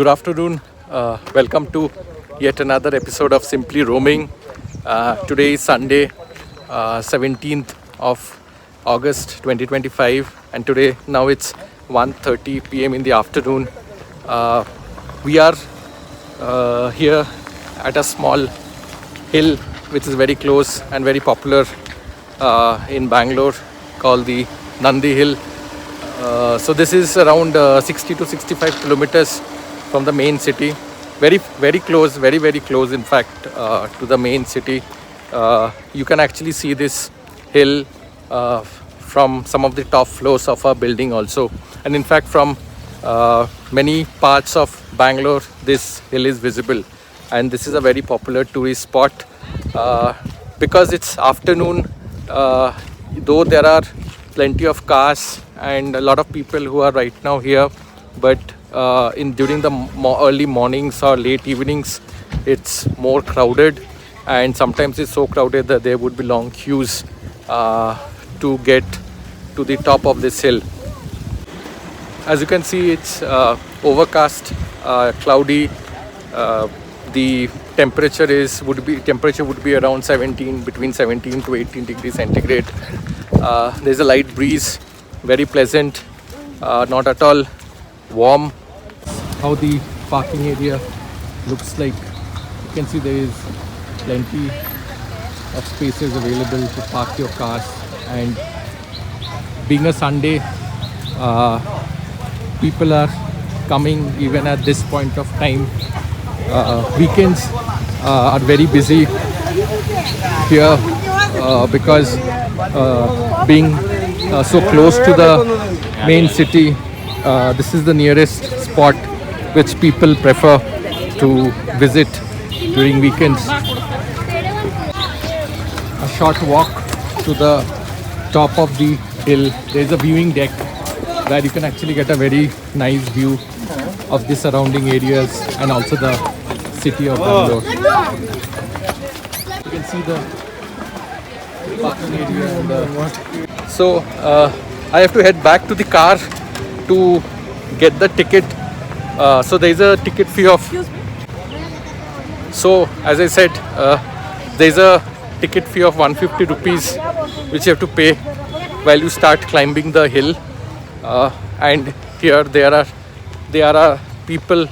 Good afternoon. Welcome to yet another episode of Simply Roaming. Today is Sunday, 17th of August 2025, and today now it's 1:30 p.m. in the afternoon. We are here at a small hill which is very close and very popular in Bangalore, called the Nandi Hill. So this is around 60 to 65 kilometers from the main city. Very close, very close in fact to the main city. You can actually see this hill from some of the top floors of our building also. And in fact from many parts of Bangalore this hill is visible. And this is a very popular tourist spot because it's afternoon, though there are plenty of cars and a lot of people who are right now here, but during the early mornings or late evenings it's more crowded, and sometimes it's so crowded that there would be long queues to get to the top of this hill. As you can see, it's overcast, cloudy. The temperature would be around between 17 to 18 degrees centigrade. There's a light breeze, very pleasant, not at all warm. How the parking area looks like. You can see there is plenty of spaces available to park your cars, and being a Sunday, people are coming even at this point of time. Weekends are very busy here because being so close to the main city, this is the nearest spot which people prefer to visit during weekends. A short walk to the top of the hill, there is a viewing deck where you can actually get a very nice view of the surrounding areas and also the city of Bangalore. You can see the parking area and so I have to head back to the car to get the ticket. So there is a ticket fee of, so as I said, there is a ticket fee of 150 rupees which you have to pay while you start climbing the hill. And here there are people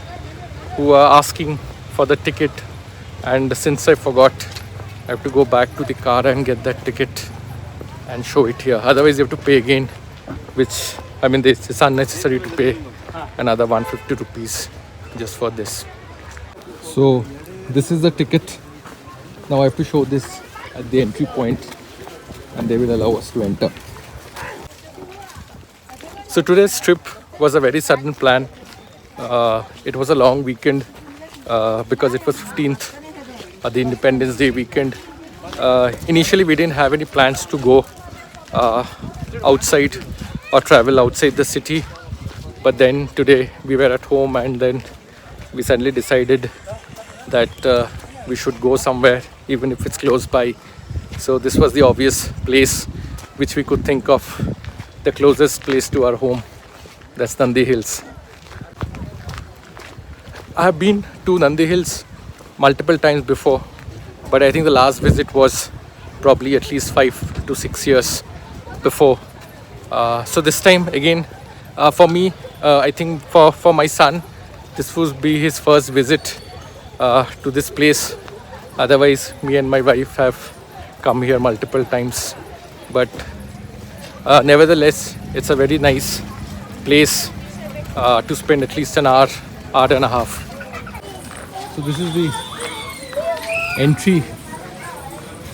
who are asking for the ticket, and since I forgot, I have to go back to the car and get that ticket and show it here. Otherwise you have to pay again, which it's unnecessary to pay another 150 rupees just for this. So this is the ticket. Now I have to show this at the entry point and they will allow us to enter. So today's trip was a very sudden plan. It was a long weekend because it was 15th, the Independence Day weekend. Initially we didn't have any plans to go outside or travel outside the city, but then today we were at home and then we suddenly decided that we should go somewhere even if it's close by. So this was the obvious place which we could think of, the closest place to our home. That's Nandi Hills. I have been to Nandi Hills multiple times before, but I think the last visit was probably at least 5 to 6 years before. So this time again, for me, I think for my son, this would be his first visit to this place. Otherwise, me and my wife have come here multiple times. But nevertheless, it's a very nice place to spend at least an hour and a half. So this is the entry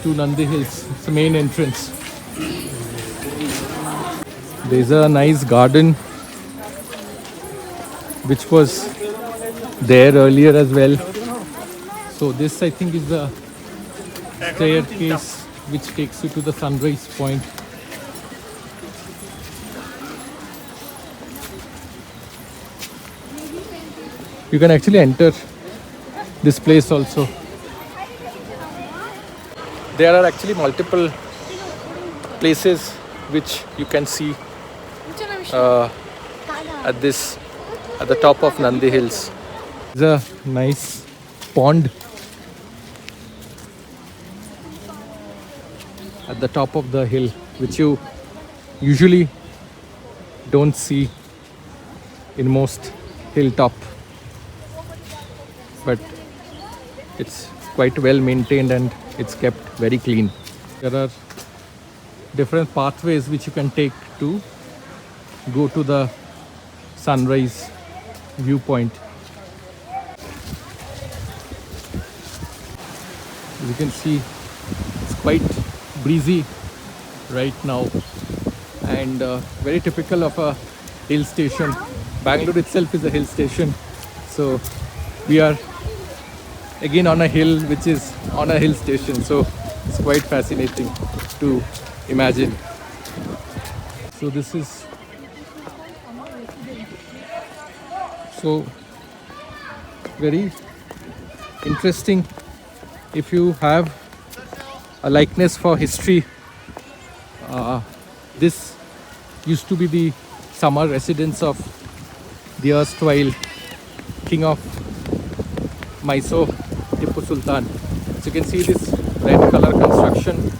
to Nandi Hills. It's the main entrance. There's a nice garden which was there earlier as well. So this I think is the staircase which takes you to the sunrise point. You can actually enter this place also. There are actually multiple places which you can see at the top of Nandi Hills. There's a nice pond at the top of the hill, which you usually don't see in most hilltop, but it's quite well maintained and it's kept very clean. There are different pathways which you can take to go to the sunrise viewpoint. As you can see, it's quite breezy right now and very typical of a hill station. Bangalore itself is a hill station, so we are again on a hill which is on a hill station, so it's quite fascinating to imagine. So this is so very interesting. If you have a likeness for history, this used to be the summer residence of the erstwhile king of Mysore, Tipu Sultan. So you can see this red color construction.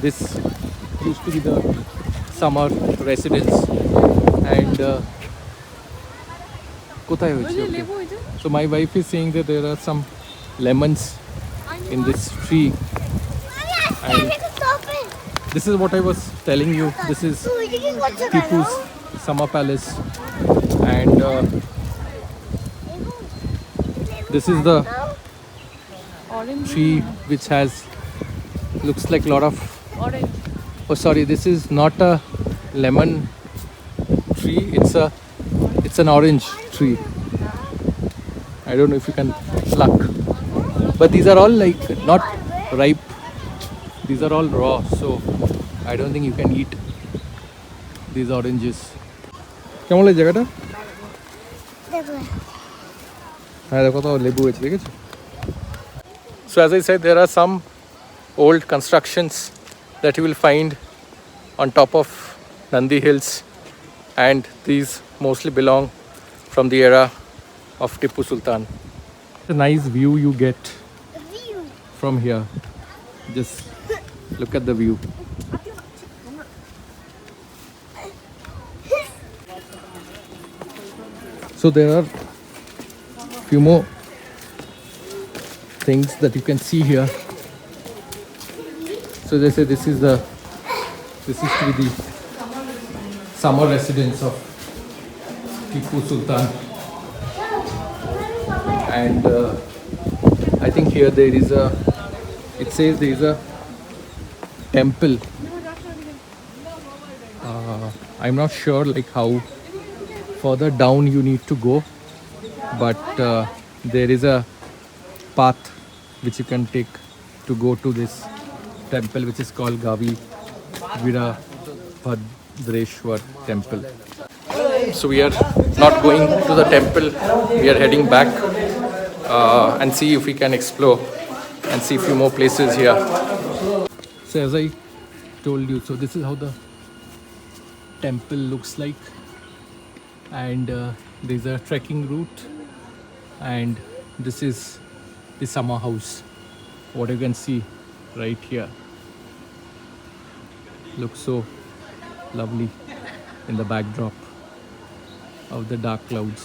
This used to be the summer residence, and কোথায় হয়েছে? Okay. So my wife is saying that there are some lemons in this tree, and this is what I was telling you. This is Tipu's summer palace, and this is the tree which has looks like a lot of orange. Oh sorry, this is not a lemon tree, it's an orange tree. I don't know if you can pluck, but these are all like not ripe, these are all raw, so I don't think you can eat these oranges. কেমন লাগে জায়গাটা? হ্যাঁ দেখো তো লেবু হয়েছে, দেখেছো? So as I said, there are some old constructions that you will find on top of Nandi Hills, and these mostly belong from the era of Tipu Sultan. It's a nice view you get from here. Just look at the view. So there are few more things that you can see here. So they say this is to be the summer residence of Tipu Sultan, and I think here there is it says there is a temple. I'm not sure like how further down you need to go, but there is a path which you can take to go to this temple, which is called Gavi Virabhadreshwar temple. So we are not going to the temple, we are heading back and see if we can explore and see a few more places here. So as I told you, so this is how the temple looks like, and there's a trekking route, and this is the summer house, what you can see right here. Looks so lovely in the backdrop of the dark clouds.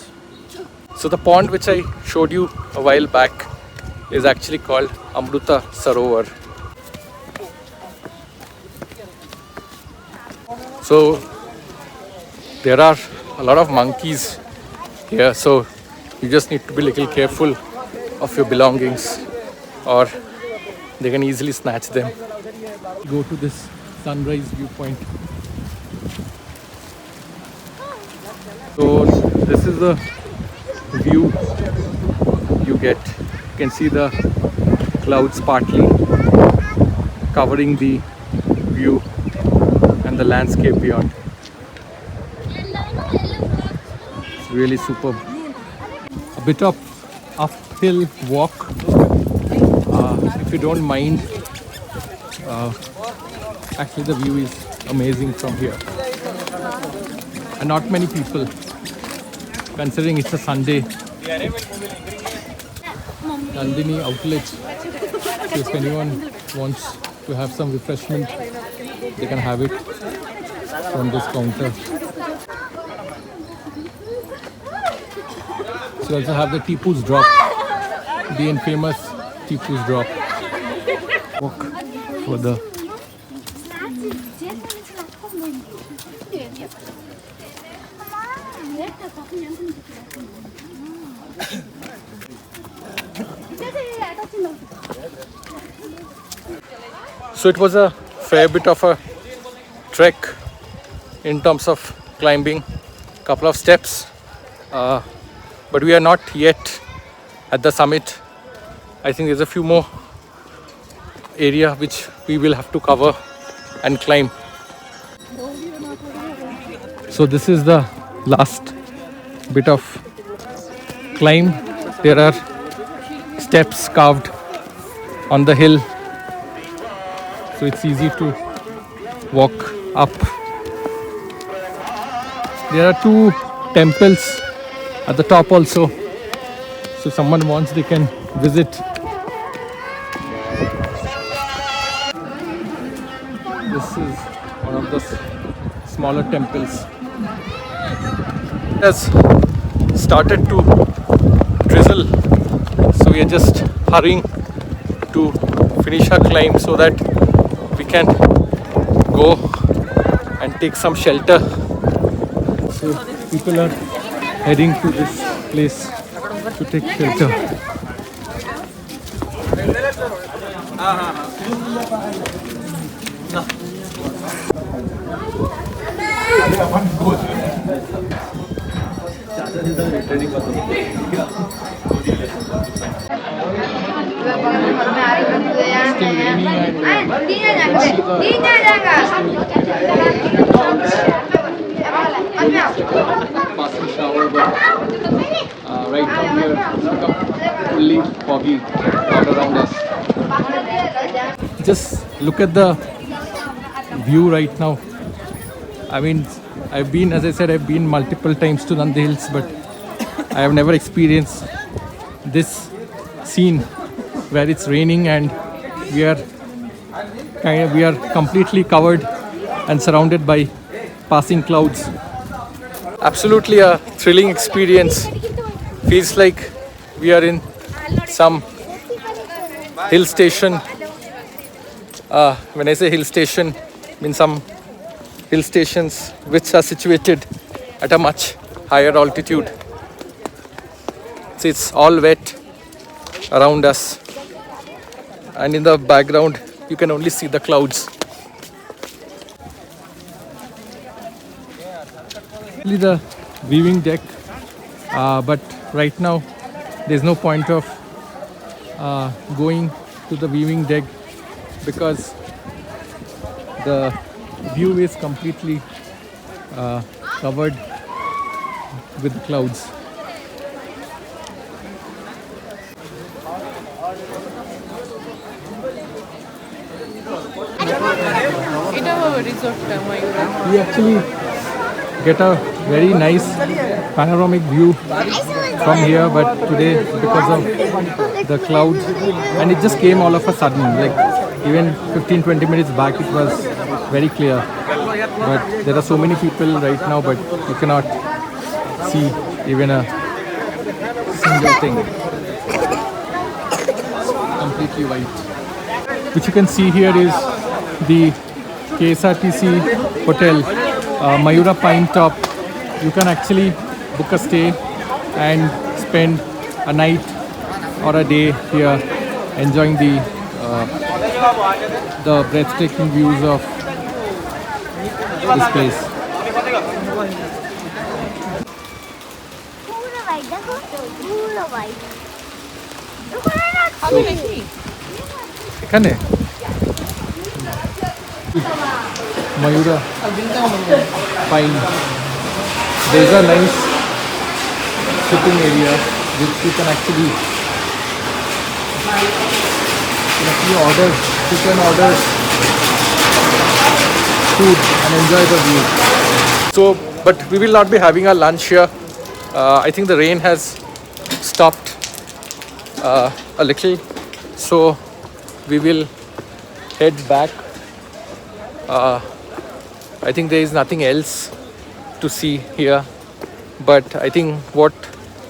So the pond which I showed you a while back is actually called Amruta Sarovar. So there are a lot of monkeys here, so you just need to be a little careful of your belongings, or they can easily snatch them. Go to this sunrise viewpoint. So this is the view you get. You can see the clouds partly covering the view and the landscape beyond. It's really superb. A bit of uphill walk, if you don't mind. Actually the view is amazing from here, and not many people, considering it's a Sunday, Nandini outlet. So if anyone wants to have some refreshment, they can have it from this counter. So you also have the Tipu's Drop, the infamous Tipu's Drop. Walk further. So it was a fair bit of a trek in terms of climbing, couple of steps, but we are not yet at the summit. I think there's a few more area which we will have to cover and climb. So this is the last bit of climb. There are steps carved on the hill, so it's easy to walk up. There are two temples at the top also, so someone wants, they can visit. This is one of the smaller temples. It has started to drizzle, so we are just hurrying to finish our climb so that we can go and take some shelter. So people are heading to this place to take shelter. Still raining and passing shower, but right now we are become fully foggy all around us. Just look at the view right now. I mean, I've been, as I said, I've been multiple times to Nandi Hills, but I have never experienced this scene where it's raining and we are completely covered and surrounded by passing clouds. Absolutely a thrilling experience. Feels like we are in some hill station. When I say hill station, I mean some hill stations which are situated at a much higher altitude. So it's all wet around us, and in the background you can only see the clouds. The viewing deck, but right now there's no point of going to the viewing deck because the view is completely covered with the clouds. In our resort, Mayura, We actually get a very nice panoramic view from here, but today because of the clouds, and it just came all of a sudden, like even 15-20 minutes back it was very clear, but there are so many people right now, but you cannot see even a single thing. It's completely white. Which you can see here is the KSRTC hotel, Mayura Pine Top. You can actually book a stay and spend a night or a day here enjoying the breathtaking views of this place. এখানে Mayura Pine. There's a nice sitting area which you can actually, if you can order food and enjoy the view. So, but we will not be having our lunch here. I think the rain has stopped a little, so we will head back. I think there is nothing else to see here, but I think what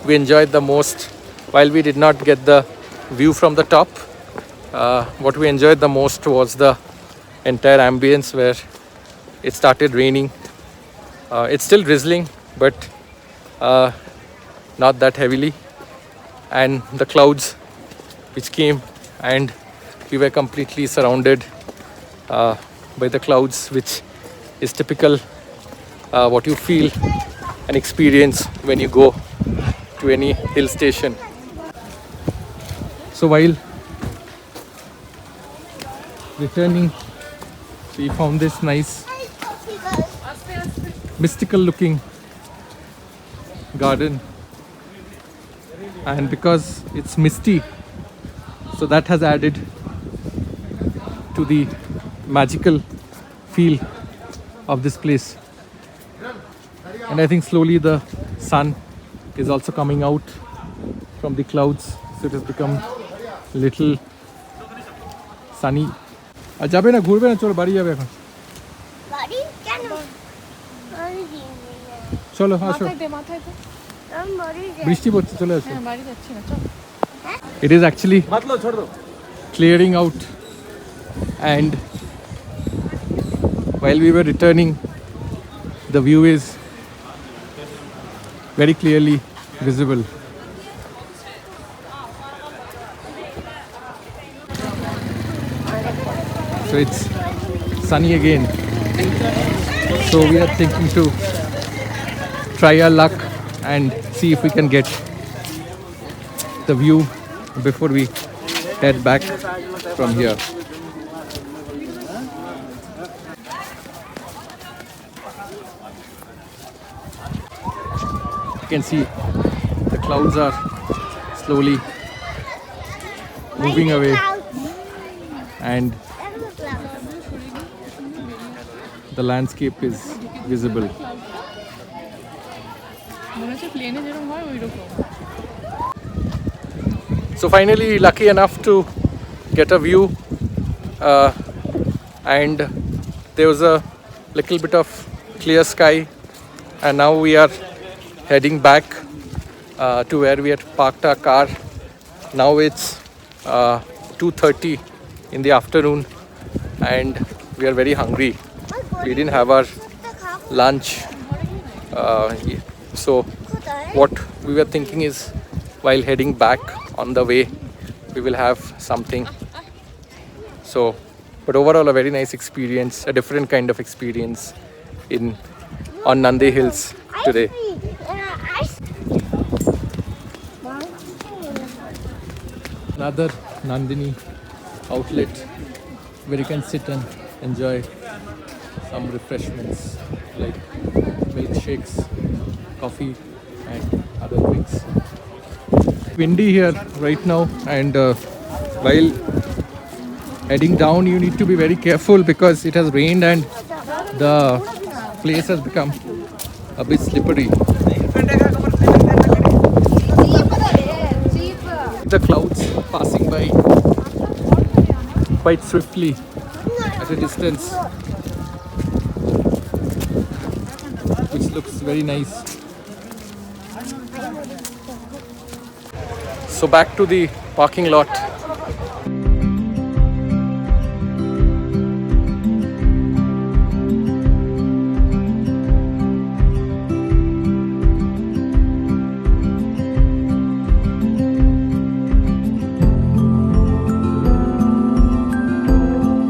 we enjoyed the most, while we did not get the view from the top, what we enjoyed the most was the entire ambience where it started raining. It's still drizzling, but not that heavily, and the clouds which came, and we were completely surrounded by the clouds, which is typical what you feel and experience when you go to any hill station. So while returning, we found this nice mystical looking garden, and because it's misty, so that has added to the magical feel of this place. And I think slowly the sun is also coming out from the clouds, so it has become a little sunny. আর যাবে না, ঘুরবে না, চলো বাড়ি যাবে এখন, বাড়ি কেন? আমি দিন চলো আসো, মাথায় দে, মাথায় দে। আমি বাড়ি যাই। বৃষ্টি পড়ছে, চলে আসো। হ্যাঁ, বাড়ি যাচ্ছি না, চল। It is actually clearing out, and while we were returning, the view is very clearly visible. So it's sunny again, so we are thinking to try our luck and see if we can get the view before we head back from here. You can see the clouds are slowly moving away, and the landscape is visible. মনে হচ্ছে প্লেনে যেরকম হয় ওইরকম। So finally lucky enough to get a view, and there was a little bit of clear sky, and now we are heading back to where we had parked our car. Now it's 2:30 in the afternoon, and we are very hungry. We didn't have our lunch, so what we were thinking is, while heading back on the way, we will have something. So, but overall a very nice experience, a different kind of experience on Nandi Hills today. Another Nandini outlet where you can sit and enjoy some refreshments like milkshakes, coffee and other drinks. Windy here right now, and while heading down you need to be very careful because it has rained and the place has become a bit slippery. The clouds passing by quite swiftly at a distance, which looks very nice. So back to the parking lot.